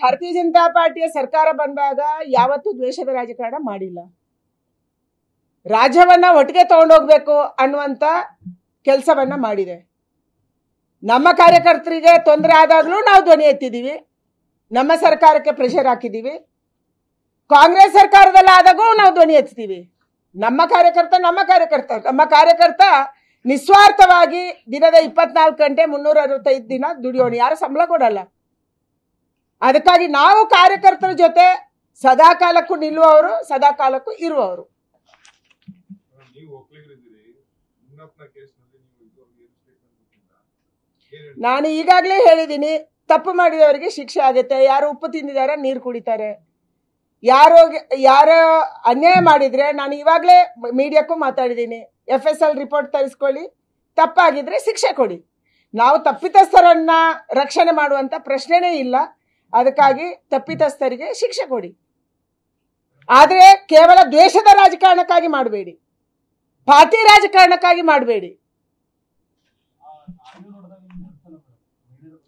ಭಾರತೀಯ ಜನತಾ ಪಾರ್ಟಿಯ ಸರ್ಕಾರ ಬಂದಾಗ ಯಾವತ್ತೂ ದ್ವೇಷದ ರಾಜಕಾರಣ ಮಾಡಿಲ್ಲ. ರಾಜ್ಯವನ್ನ ಒಟ್ಟಿಗೆ ತಗೊಂಡೋಗ್ಬೇಕು ಅನ್ನುವಂತ ಕೆಲಸವನ್ನ ಮಾಡಿದೆ. ನಮ್ಮ ಕಾರ್ಯಕರ್ತರಿಗೆ ತೊಂದರೆ ಆದಾಗಲೂ ನಾವು ಧ್ವನಿ ಎತ್ತಿದ್ದೀವಿ, ನಮ್ಮ ಸರ್ಕಾರಕ್ಕೆ ಪ್ರೆಷರ್ ಹಾಕಿದ್ದೀವಿ. ಕಾಂಗ್ರೆಸ್ ಸರ್ಕಾರದಲ್ಲಿ ಆದಾಗೂ ನಾವು ಧ್ವನಿ ಎತ್ತೀವಿ. ನಮ್ಮ ಕಾರ್ಯಕರ್ತ ನಿಸ್ವಾರ್ಥವಾಗಿ ದಿನದ 24 ಗಂಟೆ 365 ದಿನ ದುಡಿಯೋಣ, ಯಾರು ಸಂಬಳ ಕೊಡಲ್ಲ. ಅದಕ್ಕಾಗಿ ನಾವು ಕಾರ್ಯಕರ್ತರ ಜೊತೆ ಸದಾ ಕಾಲಕ್ಕೂ ನಿಲ್ಲುವವರು, ಸದಾ ಕಾಲಕ್ಕೂ ಇರುವವರು. ನಾನು ಈಗಾಗಲೇ ಹೇಳಿದ್ದೀನಿ, ತಪ್ಪು ಮಾಡಿದವರಿಗೆ ಶಿಕ್ಷೆ ಆಗುತ್ತೆ. ಯಾರು ಉಪ್ಪು ತಿಂದಿದ್ದಾರೆ ನೀರು ಕುಡಿತಾರೆ. ಯಾರೋ ಅನ್ಯಾಯ ಮಾಡಿದ್ರೆ ನಾನು ಇವಾಗಲೇ ಮೀಡಿಯಾಕ್ಕೂ ಮಾತಾಡಿದ್ದೀನಿ, FSL ರಿಪೋರ್ಟ್ ತರಿಸ್ಕೊಳ್ಳಿ, ತಪ್ಪಾಗಿದ್ರೆ ಶಿಕ್ಷೆ ಕೊಡಿ. ನಾವು ತಪ್ಪಿತಸ್ಥರನ್ನ ರಕ್ಷಣೆ ಮಾಡುವಂತ ಪ್ರಶ್ನೆನೇ ಇಲ್ಲ. ಅದಕ್ಕಾಗಿ ತಪ್ಪಿತಸ್ಥರಿಗೆ ಶಿಕ್ಷೆ ಕೊಡಿ. ಆದರೆ ಕೇವಲ ದ್ವೇಷದ ರಾಜಕಾರಣಕ್ಕಾಗಿ ಮಾಡಬೇಡಿ, ಪಾರ್ಟಿ ರಾಜಕಾರಣಕ್ಕಾಗಿ ಮಾಡಬೇಡಿ.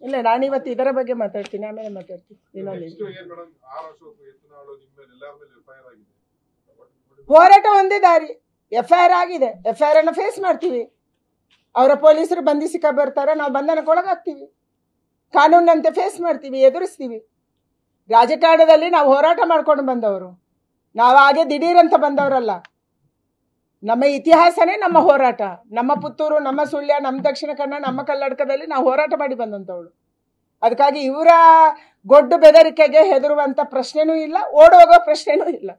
ಇಲ್ಲ, ನಾನಿವತ್ತು ಇದರ ಬಗ್ಗೆ ಮಾತಾಡ್ತೀನಿ, ಆಮೇಲೆ ಮಾತಾಡ್ತೀನಿ. ಹೋರಾಟ ಒಂದೇ ದಾರಿ. FIR ಆಗಿದೆ, FIR ಅನ್ನು ಫೇಸ್ ಮಾಡ್ತೀವಿ. ಅವರ ಪೊಲೀಸರು ಬಂಧಿಸಿಕ ಬರ್ತಾರೆ, ನಾವು ಬಂಧನಕ್ಕೆ ಒಳಗಾಗ್ತೀವಿ. ಕಾನೂನಂತೆ ಫೇಸ್ ಮಾಡ್ತೀವಿ, ಎದುರಿಸ್ತೀವಿ. ರಾಜಕಾರಣದಲ್ಲಿ ನಾವು ಹೋರಾಟ ಮಾಡ್ಕೊಂಡು ಬಂದವರು, ನಾವು ಹಾಗೆ ದಿಢೀರಂತ ಬಂದವರಲ್ಲ. ನಮ್ಮ ಇತಿಹಾಸನೇ ನಮ್ಮ ಹೋರಾಟ. ನಮ್ಮ ಪುತ್ತೂರು, ನಮ್ಮ ಸುಳ್ಯ, ನಮ್ಮ ದಕ್ಷಿಣ ಕನ್ನಡ, ನಮ್ಮ ಕರ್ನಾಟಕದಲ್ಲಿ ನಾವು ಹೋರಾಟ ಮಾಡಿ ಬಂದಂಥವಳು. ಅದಕ್ಕಾಗಿ ಇವರ ಗೊಡ್ಡು ಬೆದರಿಕೆಗೆ ಹೆದರುವಂತ ಪ್ರಶ್ನೆನೂ ಇಲ್ಲ, ಓಡೋಗೋ ಪ್ರಶ್ನೆನೂ ಇಲ್ಲ.